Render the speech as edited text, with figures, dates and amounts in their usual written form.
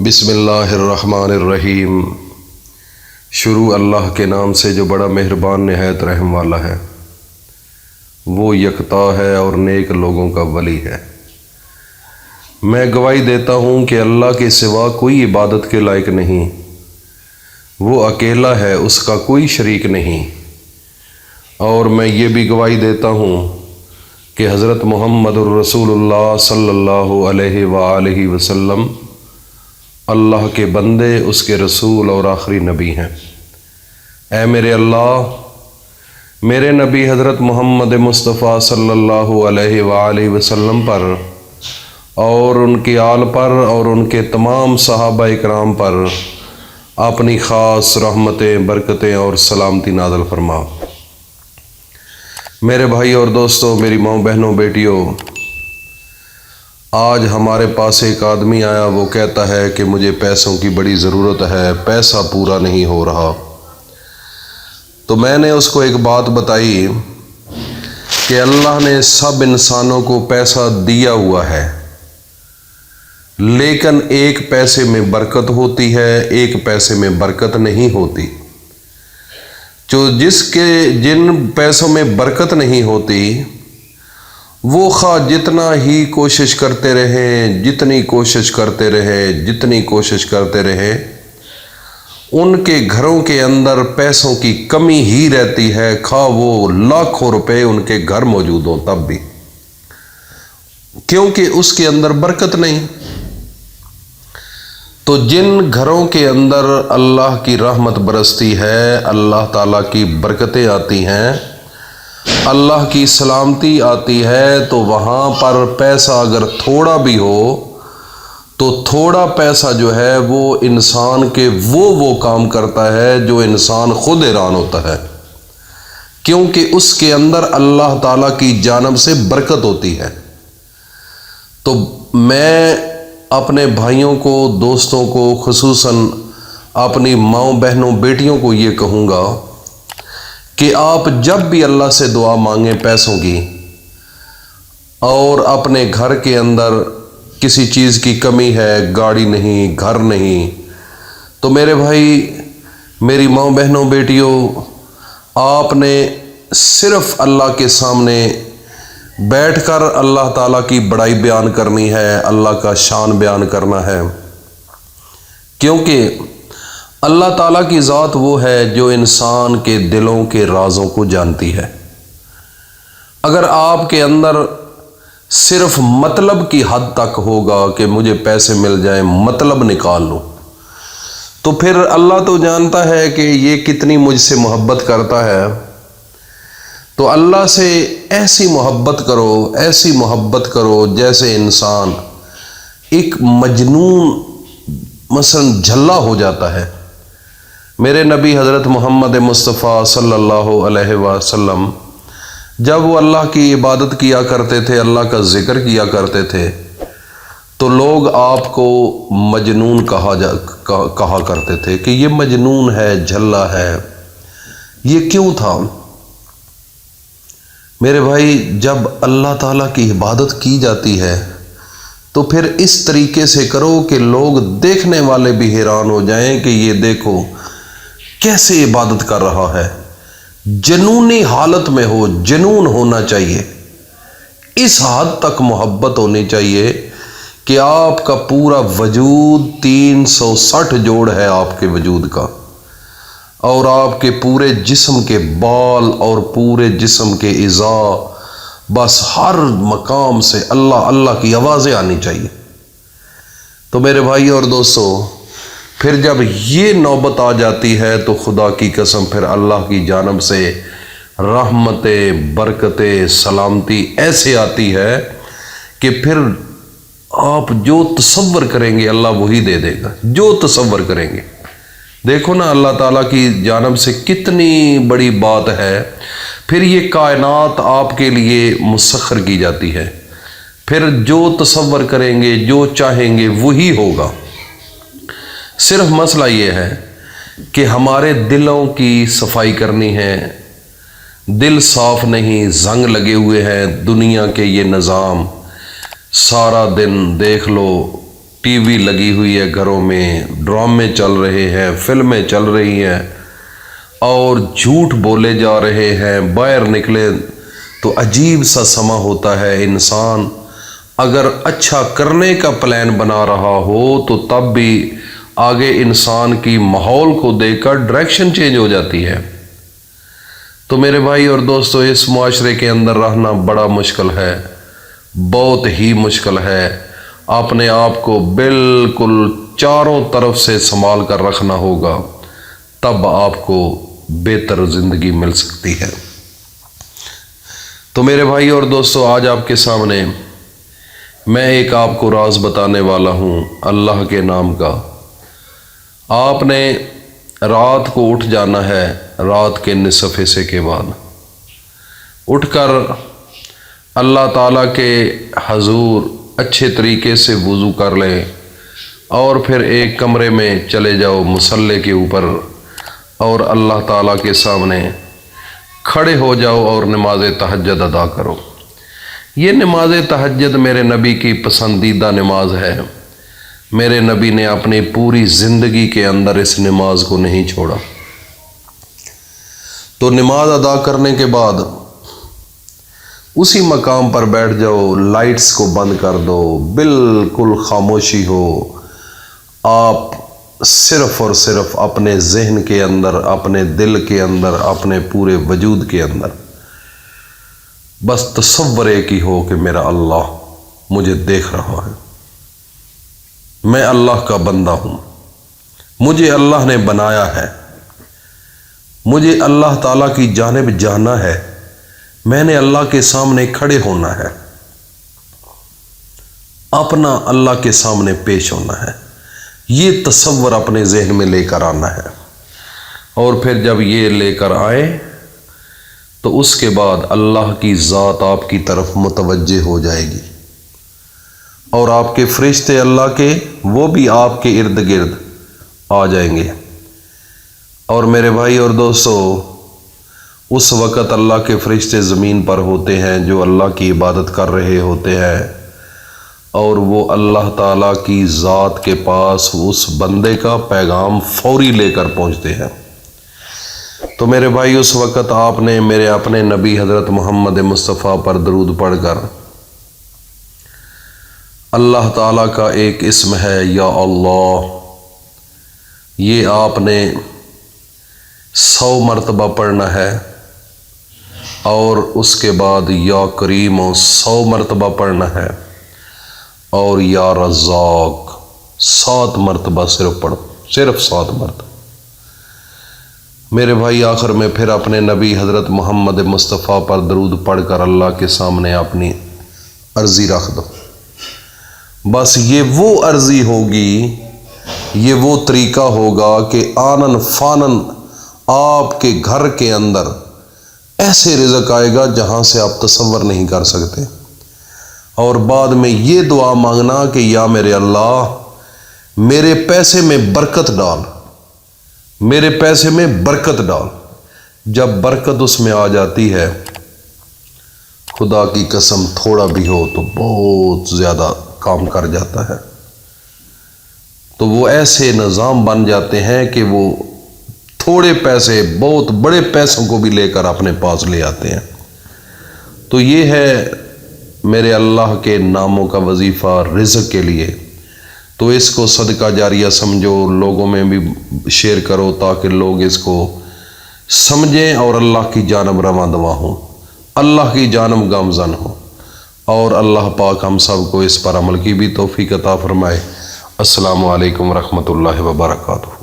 بسم اللہ الرحمن الرحیم۔ شروع اللہ کے نام سے جو بڑا مہربان نہایت رحم والا ہے۔ وہ یکتا ہے اور نیک لوگوں کا ولی ہے۔ میں گواہی دیتا ہوں کہ اللہ کے سوا کوئی عبادت کے لائق نہیں، وہ اکیلا ہے، اس کا کوئی شریک نہیں۔ اور میں یہ بھی گواہی دیتا ہوں کہ حضرت محمد الرسول اللہ صلی اللہ علیہ وآلہ وسلم اللہ کے بندے، اس کے رسول اور آخری نبی ہیں۔ اے میرے اللہ، میرے نبی حضرت محمد مصطفیٰ صلی اللہ علیہ وآلہ وسلم پر اور ان کی آل پر اور ان کے تمام صحابہ اکرام پر اپنی خاص رحمتیں، برکتیں اور سلامتی نازل فرما۔ میرے بھائی اور دوستوں، میری ماؤں، بہنوں، بیٹیوں، آج ہمارے پاس ایک آدمی آیا، وہ کہتا ہے کہ مجھے پیسوں کی بڑی ضرورت ہے، پیسہ پورا نہیں ہو رہا۔ تو میں نے اس کو ایک بات بتائی کہ اللہ نے سب انسانوں کو پیسہ دیا ہوا ہے، لیکن ایک پیسے میں برکت ہوتی ہے، ایک پیسے میں برکت نہیں ہوتی۔ جن پیسوں میں برکت نہیں ہوتی، وہ خواہ جتنا ہی کوشش کرتے رہیں، جتنی کوشش کرتے رہیں، ان کے گھروں کے اندر پیسوں کی کمی ہی رہتی ہے، خواہ وہ لاکھوں روپے ان کے گھر موجود ہوں تب بھی، کیونکہ اس کے اندر برکت نہیں۔ تو جن گھروں کے اندر اللہ کی رحمت برستی ہے، اللہ تعالیٰ کی برکتیں آتی ہیں، اللہ کی سلامتی آتی ہے، تو وہاں پر پیسہ اگر تھوڑا بھی ہو تو تھوڑا پیسہ جو ہے وہ انسان کے وہ کام کرتا ہے جو انسان خود حیران ہوتا ہے، کیونکہ اس کے اندر اللہ تعالیٰ کی جانب سے برکت ہوتی ہے۔ تو میں اپنے بھائیوں کو، دوستوں کو، خصوصاً اپنی ماؤں، بہنوں، بیٹیوں کو یہ کہوں گا کہ آپ جب بھی اللہ سے دعا مانگیں پیسوں کی، اور اپنے گھر کے اندر کسی چیز کی کمی ہے، گاڑی نہیں، گھر نہیں، تو میرے بھائی، میری ماؤں، بہنوں، بیٹیوں، آپ نے صرف اللہ کے سامنے بیٹھ کر اللہ تعالیٰ کی بڑائی بیان کرنی ہے، اللہ کا شان بیان کرنا ہے، کیونکہ اللہ تعالیٰ کی ذات وہ ہے جو انسان کے دلوں کے رازوں کو جانتی ہے۔ اگر آپ کے اندر صرف مطلب کی حد تک ہوگا کہ مجھے پیسے مل جائیں، مطلب نکال لوں، تو پھر اللہ تو جانتا ہے کہ یہ کتنی مجھ سے محبت کرتا ہے، تو اللہ سے ایسی محبت کرو جیسے انسان ایک مجنون مثلا جھلا ہو جاتا ہے۔ میرے نبی حضرت محمد مصطفیٰ صلی اللہ علیہ وسلم جب وہ اللہ کی عبادت کیا کرتے تھے، اللہ کا ذکر کیا کرتے تھے، تو لوگ آپ کو مجنون کہا کرتے تھے کہ یہ مجنون ہے، جھلا ہے۔ یہ کیوں تھا؟ میرے بھائی، جب اللہ تعالیٰ کی عبادت کی جاتی ہے تو پھر اس طریقے سے کرو کہ لوگ دیکھنے والے بھی حیران ہو جائیں کہ یہ دیکھو کیسے عبادت کر رہا ہے، جنونی حالت میں ہو، جنون ہونا چاہیے، اس حد تک محبت ہونی چاہیے کہ آپ کا پورا وجود 360 جوڑ ہے آپ کے وجود کا، اور آپ کے پورے جسم کے بال اور پورے جسم کے اعضاء، بس ہر مقام سے اللہ اللہ کی آوازیں آنی چاہیے۔ تو میرے بھائی اور دوستو، پھر جب یہ نوبت آ جاتی ہے تو خدا کی قسم پھر اللہ کی جانب سے رحمتیں، برکتیں، سلامتی ایسے آتی ہے کہ پھر آپ جو تصور کریں گے اللہ وہی دے دے گا، جو تصور کریں گے۔ دیکھو نا، اللہ تعالیٰ کی جانب سے کتنی بڑی بات ہے، پھر یہ کائنات آپ کے لیے مسخر کی جاتی ہے، پھر جو تصور کریں گے، جو چاہیں گے وہی ہوگا۔ صرف مسئلہ یہ ہے کہ ہمارے دلوں کی صفائی کرنی ہے، دل صاف نہیں، زنگ لگے ہوئے ہیں۔ دنیا کے یہ نظام، سارا دن دیکھ لو ٹی وی لگی ہوئی ہے گھروں میں، ڈرامے چل رہے ہیں، فلمیں چل رہی ہیں اور جھوٹ بولے جا رہے ہیں، باہر نکلے تو عجیب سا سما ہوتا ہے۔ انسان اگر اچھا کرنے کا پلان بنا رہا ہو تو تب بھی آگے انسان کی ماحول کو دیکھ کر ڈائریکشن چینج ہو جاتی ہے۔ تو میرے بھائی اور دوستو، اس معاشرے کے اندر رہنا بڑا مشکل ہے، بہت ہی مشکل ہے۔ اپنے آپ کو بالکل چاروں طرف سے سنبھال کر رکھنا ہوگا، تب آپ کو بہتر زندگی مل سکتی ہے۔ تو میرے بھائی اور دوستو، آج آپ کے سامنے میں ایک آپ کو راز بتانے والا ہوں اللہ کے نام کا۔ آپ نے رات کو اٹھ جانا ہے، رات کے نصف حصے کے بعد اٹھ کر اللہ تعالیٰ کے حضور اچھے طریقے سے وضو کر لیں اور پھر ایک کمرے میں چلے جاؤ مصلی کے اوپر اور اللہ تعالیٰ کے سامنے کھڑے ہو جاؤ اور نماز تہجد ادا کرو۔ یہ نماز تہجد میرے نبی کی پسندیدہ نماز ہے۔ میرے نبی نے اپنی پوری زندگی کے اندر اس نماز کو نہیں چھوڑا۔ تو نماز ادا کرنے کے بعد اسی مقام پر بیٹھ جاؤ، لائٹس کو بند کر دو، بالکل خاموشی ہو۔ آپ صرف اور صرف اپنے ذہن کے اندر، اپنے دل کے اندر، اپنے پورے وجود کے اندر بس تصور ایک ہی ہو کہ میرا اللہ مجھے دیکھ رہا ہے، میں اللہ کا بندہ ہوں، مجھے اللہ نے بنایا ہے، مجھے اللہ تعالیٰ کی جانب جانا ہے، میں نے اللہ کے سامنے کھڑے ہونا ہے، اپنا اللہ کے سامنے پیش ہونا ہے۔ یہ تصور اپنے ذہن میں لے کر آنا ہے، اور پھر جب یہ لے کر آئے تو اس کے بعد اللہ کی ذات آپ کی طرف متوجہ ہو جائے گی اور آپ کے فرشتے اللہ کے وہ بھی آپ کے ارد گرد آ جائیں گے۔ اور میرے بھائی اور دوستو، اس وقت اللہ کے فرشتے زمین پر ہوتے ہیں جو اللہ کی عبادت کر رہے ہوتے ہیں، اور وہ اللہ تعالیٰ کی ذات کے پاس اس بندے کا پیغام فوری لے کر پہنچتے ہیں۔ تو میرے بھائی، اس وقت آپ نے میرے اپنے نبی حضرت محمد مصطفیٰ پر درود پڑھ کر اللہ تعالیٰ کا ایک اسم ہے یا اللہ، یہ آپ نے 100 مرتبہ پڑھنا ہے، اور اس کے بعد یا کریم 100 مرتبہ پڑھنا ہے، اور یا رزاق 7 مرتبہ صرف پڑھو، صرف 7 مرتبہ۔ میرے بھائی، آخر میں پھر اپنے نبی حضرت محمد مصطفیٰ پر درود پڑھ کر اللہ کے سامنے اپنی عرضی رکھ دو۔ بس یہ وہ عرضی ہوگی، یہ وہ طریقہ ہوگا کہ آنن فانن آپ کے گھر کے اندر ایسے رزق آئے گا جہاں سے آپ تصور نہیں کر سکتے۔ اور بعد میں یہ دعا مانگنا کہ یا میرے اللہ، میرے پیسے میں برکت ڈال، میرے پیسے میں برکت ڈال۔ جب برکت اس میں آ جاتی ہے، خدا کی قسم تھوڑا بھی ہو تو بہت زیادہ کام کر جاتا ہے۔ تو وہ ایسے نظام بن جاتے ہیں کہ وہ تھوڑے پیسے بہت بڑے پیسوں کو بھی لے کر اپنے پاس لے آتے ہیں۔ تو یہ ہے میرے اللہ کے ناموں کا وظیفہ رزق کے لیے۔ تو اس کو صدقہ جاریہ سمجھو، لوگوں میں بھی شیئر کرو تاکہ لوگ اس کو سمجھیں اور اللہ کی جانب رواں دواں ہوں، اللہ کی جانب گامزن ہوں، اور اللہ پاک ہم سب کو اس پر عمل کی بھی توفیق عطا فرمائے۔ السلام علیکم ورحمۃ اللہ وبرکاتہ۔